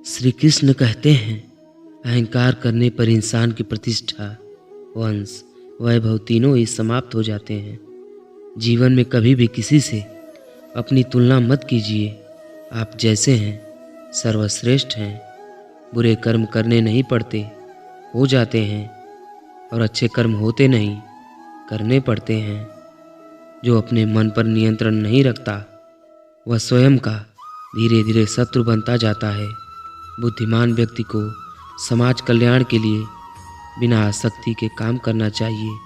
श्री कृष्ण कहते हैं, अहंकार करने पर इंसान की प्रतिष्ठा, वंश, वैभव तीनों ही समाप्त हो जाते हैं। जीवन में कभी भी किसी से अपनी तुलना मत कीजिए। आप जैसे हैं सर्वश्रेष्ठ हैं। बुरे कर्म करने नहीं पड़ते, हो जाते हैं, और अच्छे कर्म होते नहीं, करने पड़ते हैं। जो अपने मन पर नियंत्रण नहीं रखता, वह स्वयं का धीरे धीरे शत्रु बनता जाता है। बुद्धिमान व्यक्ति को समाज कल्याण के लिए बिना आसक्ति के काम करना चाहिए।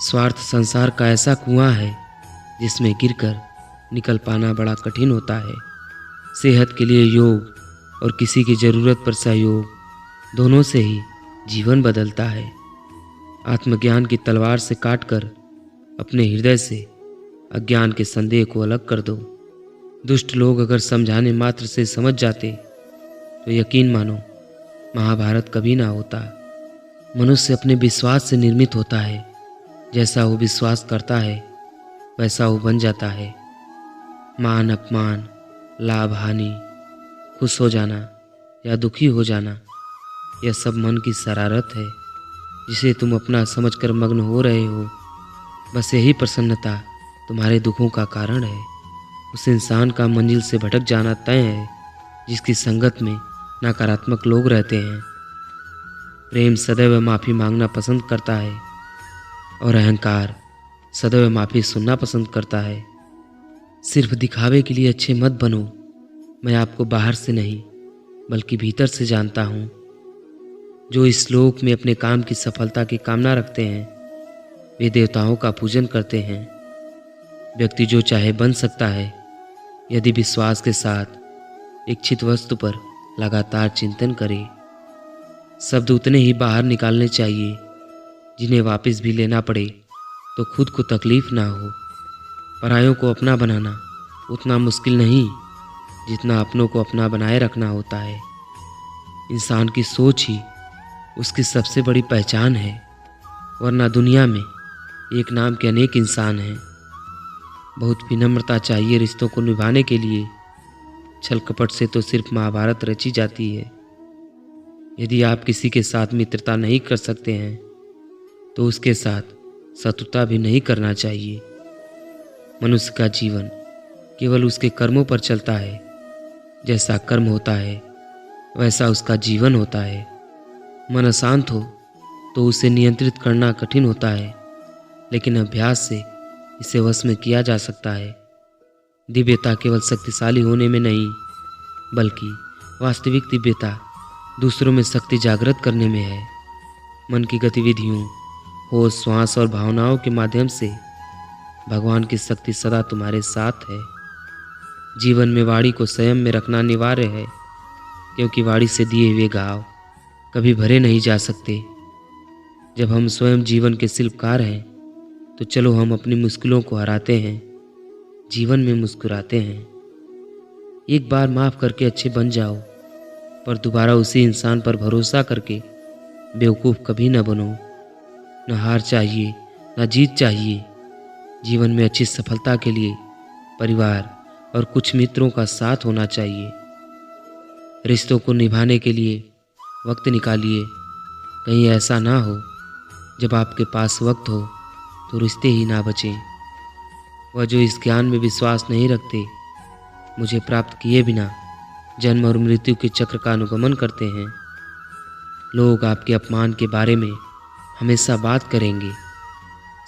स्वार्थ संसार का ऐसा कुआं है जिसमें गिरकर निकल पाना बड़ा कठिन होता है। सेहत के लिए योग और किसी की ज़रूरत पर सहयोग, दोनों से ही जीवन बदलता है। आत्मज्ञान की तलवार से काटकर अपने हृदय से अज्ञान के संदेह को अलग कर दो। दुष्ट लोग अगर समझाने मात्र से समझ जाते तो यकीन मानो महाभारत कभी ना होता। मनुष्य अपने विश्वास से निर्मित होता है। जैसा वो विश्वास करता है वैसा वो बन जाता है। मान अपमान, लाभ हानि, खुश हो जाना या दुखी हो जाना, यह सब मन की शरारत है जिसे तुम अपना समझकर मग्न हो रहे हो। बस यही प्रसन्नता तुम्हारे दुखों का कारण है। उस इंसान का मंजिल से भटक जाना तय है जिसकी संगत में नकारात्मक लोग रहते हैं। प्रेम सदैव माफ़ी मांगना पसंद करता है और अहंकार सदैव माफ़ी सुनना पसंद करता है। सिर्फ दिखावे के लिए अच्छे मत बनो। मैं आपको बाहर से नहीं बल्कि भीतर से जानता हूँ। जो इस लोक में अपने काम की सफलता की कामना रखते हैं वे देवताओं का पूजन करते हैं। व्यक्ति जो चाहे बन सकता है यदि विश्वास के साथ इच्छित वस्तु पर लगातार चिंतन करे। शब्द उतने ही बाहर निकालने चाहिए जिन्हें वापस भी लेना पड़े तो खुद को तकलीफ ना हो। परायों को अपना बनाना उतना मुश्किल नहीं जितना अपनों को अपना बनाए रखना होता है। इंसान की सोच ही उसकी सबसे बड़ी पहचान है, वरना दुनिया में एक नाम के अनेक इंसान हैं। बहुत विनम्रता चाहिए रिश्तों को निभाने के लिए। छल कपट से तो सिर्फ महाभारत रची जाती है। यदि आप किसी के साथ मित्रता नहीं कर सकते हैं तो उसके साथ शत्रुता भी नहीं करना चाहिए। मनुष्य का जीवन केवल उसके कर्मों पर चलता है। जैसा कर्म होता है वैसा उसका जीवन होता है। मन अशांत हो तो उसे नियंत्रित करना कठिन होता है, लेकिन अभ्यास से इसे वश में किया जा सकता है। दिव्यता केवल शक्तिशाली होने में नहीं बल्कि वास्तविक दिव्यता दूसरों में शक्ति जागृत करने में है। मन की गतिविधियों, होश, श्वास और भावनाओं के माध्यम से भगवान की शक्ति सदा तुम्हारे साथ है। जीवन में वाणी को संयम में रखना अनिवार्य है, क्योंकि वाणी से दिए हुए घाव कभी भरे नहीं जा सकते। जब हम स्वयं जीवन के शिल्पकार हैं तो चलो हम अपनी मुश्किलों को हराते हैं, जीवन में मुस्कुराते हैं। एक बार माफ़ करके अच्छे बन जाओ, पर दोबारा उसी इंसान पर भरोसा करके बेवकूफ़ कभी न बनो। न हार चाहिए न जीत चाहिए। जीवन में अच्छी सफलता के लिए परिवार और कुछ मित्रों का साथ होना चाहिए। रिश्तों को निभाने के लिए वक्त निकालिए। कहीं ऐसा ना हो जब आपके पास वक्त हो तो रिश्ते ही ना बचें। वह जो इस ज्ञान में विश्वास नहीं रखते, मुझे प्राप्त किए बिना जन्म और मृत्यु के चक्र का अनुगमन करते हैं। लोग आपके अपमान के बारे में हमेशा बात करेंगे।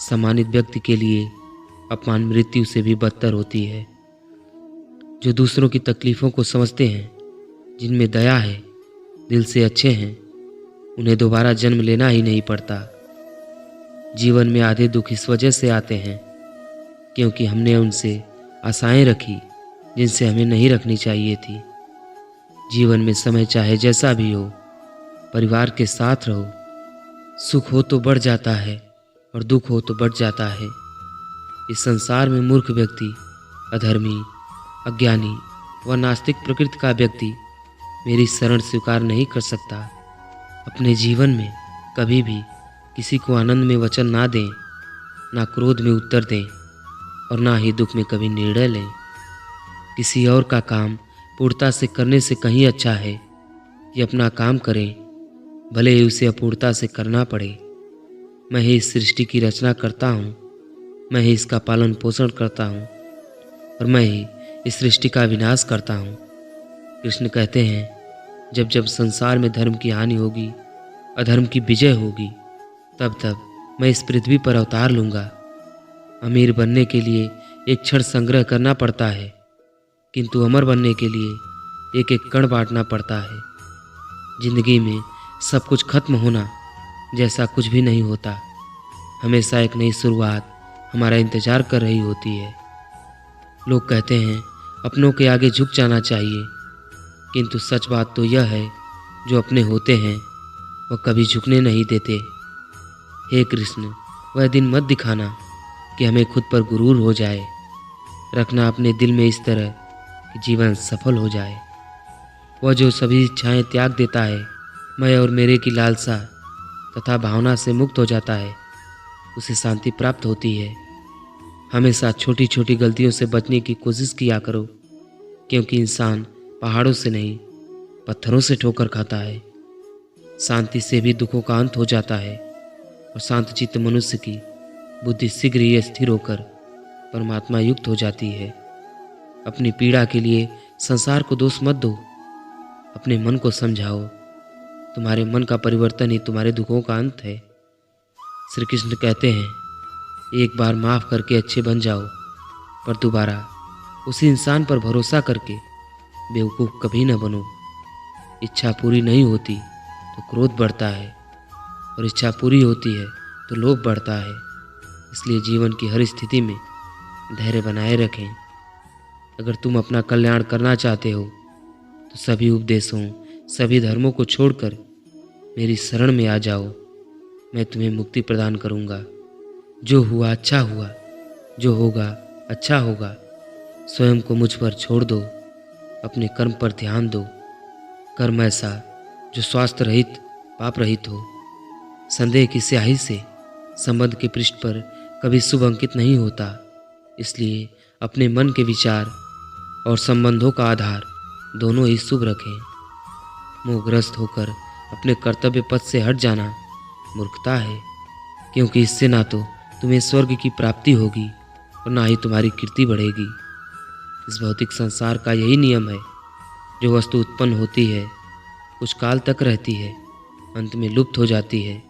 सम्मानित व्यक्ति के लिए अपमान मृत्यु से भी बदतर होती है। जो दूसरों की तकलीफ़ों को समझते हैं, जिनमें दया है, दिल से अच्छे हैं, उन्हें दोबारा जन्म लेना ही नहीं पड़ता। जीवन में आधे दुख इस वजह से आते हैं क्योंकि हमने उनसे आशाएं रखी जिनसे हमें नहीं रखनी चाहिए थी। जीवन में समय चाहे जैसा भी हो, परिवार के साथ रहो। सुख हो तो बढ़ जाता है और दुख हो तो बढ़ जाता है। इस संसार में मूर्ख व्यक्ति, अधर्मी, अज्ञानी व नास्तिक प्रकृति का व्यक्ति मेरी शरण स्वीकार नहीं कर सकता। अपने जीवन में कभी भी किसी को आनंद में वचन ना दें, ना क्रोध में उत्तर दें और ना ही दुख में कभी निर्णय लें। किसी और का काम पूर्णता से करने से कहीं अच्छा है ये अपना काम करें, भले ही उसे अपूर्णता से करना पड़े। मैं ही इस सृष्टि की रचना करता हूँ, मैं ही इसका पालन पोषण करता हूँ और मैं ही इस सृष्टि का विनाश करता हूँ। कृष्ण कहते हैं, जब जब संसार में धर्म की हानि होगी, अधर्म की विजय होगी, तब तब मैं इस पृथ्वी पर अवतार लूँगा। अमीर बनने के लिए एक क्षण संग्रह करना पड़ता है, किंतु अमर बनने के लिए एक एक कण बांटना पड़ता है। जिंदगी में सब कुछ खत्म होना जैसा कुछ भी नहीं होता। हमेशा एक नई शुरुआत हमारा इंतजार कर रही होती है। लोग कहते हैं अपनों के आगे झुक जाना चाहिए, किंतु सच बात तो यह है, जो अपने होते हैं वह कभी झुकने नहीं देते। हे कृष्ण, वह दिन मत दिखाना कि हमें खुद पर गुरूर हो जाए। रखना अपने दिल में इस तरह कि जीवन सफल हो जाए। वह जो सभी इच्छाएं त्याग देता है, मैं और मेरे की लालसा तथा भावना से मुक्त हो जाता है, उसे शांति प्राप्त होती है। हमेशा छोटी छोटी गलतियों से बचने की कोशिश किया करो, क्योंकि इंसान पहाड़ों से नहीं पत्थरों से ठोकर खाता है। शांति से भी दुखों का अंत हो जाता है और शांतचित्त मनुष्य की बुद्धि शीघ्र ही स्थिर होकर परमात्मा युक्त हो जाती है। अपनी पीड़ा के लिए संसार को दोष मत दो, अपने मन को समझाओ। तुम्हारे मन का परिवर्तन ही तुम्हारे दुखों का अंत है। श्री कृष्ण कहते हैं, एक बार माफ़ करके अच्छे बन जाओ, पर दोबारा उसी इंसान पर भरोसा करके बेवकूफ़ कभी न बनो। इच्छा पूरी नहीं होती तो क्रोध बढ़ता है, और इच्छा पूरी होती है तो लोभ बढ़ता है। इसलिए जीवन की हर स्थिति में धैर्य बनाए रखें। अगर तुम अपना कल्याण करना चाहते हो तो सभी उपदेशों, सभी धर्मों को छोड़कर मेरी शरण में आ जाओ। मैं तुम्हें मुक्ति प्रदान करूँगा। जो हुआ अच्छा हुआ, जो होगा अच्छा होगा। स्वयं को मुझ पर छोड़ दो, अपने कर्म पर ध्यान दो। कर्म ऐसा जो स्वास्थ्य रहित, पाप रहित हो। संदेह की स्याही से संबंध के पृष्ठ पर कभी शुभ अंकित नहीं होता। इसलिए अपने मन के विचार और संबंधों का आधार दोनों ही शुभ रखें। मोहग्रस्त होकर अपने कर्तव्य पथ से हट जाना मूर्खता है, क्योंकि इससे ना तो तुम्हें स्वर्ग की प्राप्ति होगी और ना ही तुम्हारी कीर्ति बढ़ेगी। इस भौतिक संसार का यही नियम है। जो वस्तु उत्पन्न होती है कुछ काल तक रहती है, अंत में लुप्त हो जाती है,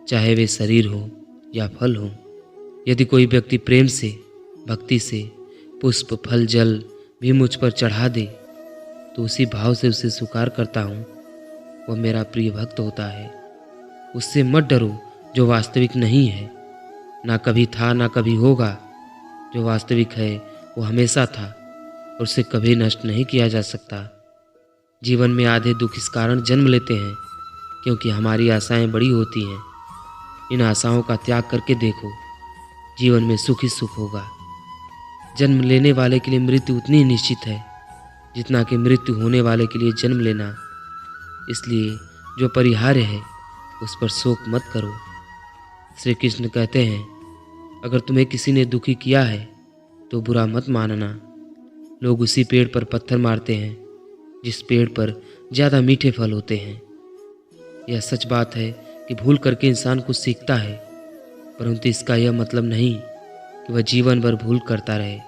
चाहे वे शरीर हो या फल हो। यदि कोई व्यक्ति प्रेम से, भक्ति से पुष्प, फल, जल भी मुझ पर चढ़ा दे तो उसी भाव से उसे स्वीकार करता हूँ। वह मेरा प्रिय भक्त होता है। उससे मत डरो जो वास्तविक नहीं है, ना कभी था ना कभी होगा। जो वास्तविक है वो हमेशा था और उसे कभी नष्ट नहीं किया जा सकता। जीवन में आधे दुख इस कारण जन्म लेते हैं क्योंकि हमारी आशाएं बड़ी होती हैं। इन आशाओं का त्याग करके देखो, जीवन में सुख ही सुख होगा। जन्म लेने वाले के लिए मृत्यु उतनी ही निश्चित है जितना कि मृत्यु होने वाले के लिए जन्म लेना। इसलिए जो परिहार्य है उस पर शोक मत करो। श्री कृष्ण कहते हैं, अगर तुम्हें किसी ने दुखी किया है तो बुरा मत मानना। लोग उसी पेड़ पर पत्थर मारते हैं जिस पेड़ पर ज़्यादा मीठे फल होते हैं। यह सच बात है कि भूल करके इंसान कुछ सीखता है, परंतु इसका यह मतलब नहीं कि वह जीवन भर भूल करता रहे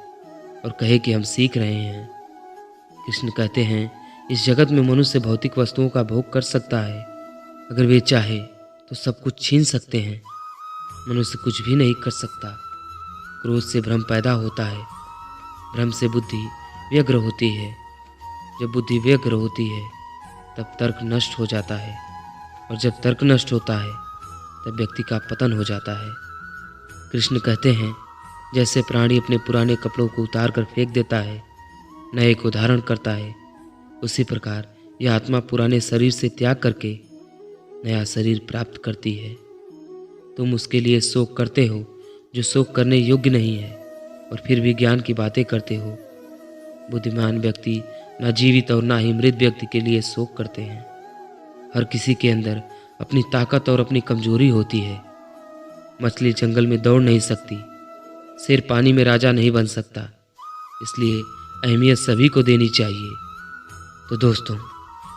और कहे कि हम सीख रहे हैं। कृष्ण कहते हैं, इस जगत में मनुष्य भौतिक वस्तुओं का भोग कर सकता है। अगर वे चाहे तो सब कुछ छीन सकते हैं। मनुष्य कुछ भी नहीं कर सकता। क्रोध से भ्रम पैदा होता है, भ्रम से बुद्धि व्यग्र होती है। जब बुद्धि व्यग्र होती है तब तर्क नष्ट हो जाता है, और जब तर्क नष्ट होता है तब व्यक्ति का पतन हो जाता है। कृष्ण कहते हैं, जैसे प्राणी अपने पुराने कपड़ों को उतार कर फेंक देता है, नए को धारण करता है, उसी प्रकार यह आत्मा पुराने शरीर से त्याग करके नया शरीर प्राप्त करती है। तुम उसके लिए शोक करते हो जो शोक करने योग्य नहीं है, और फिर भी ज्ञान की बातें करते हो। बुद्धिमान व्यक्ति ना जीवित और ना ही मृत व्यक्ति के लिए शोक करते हैं। हर किसी के अंदर अपनी ताकत और अपनी कमजोरी होती है। मछली जंगल में दौड़ नहीं सकती, शेर पानी में राजा नहीं बन सकता। इसलिए अहमियत सभी को देनी चाहिए। तो दोस्तों,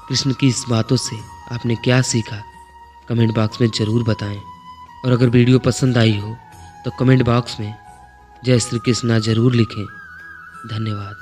कृष्ण की इस बातों से आपने क्या सीखा कमेंट बॉक्स में ज़रूर बताएं। और अगर वीडियो पसंद आई हो तो कमेंट बॉक्स में जय श्री कृष्णा ज़रूर लिखें। धन्यवाद।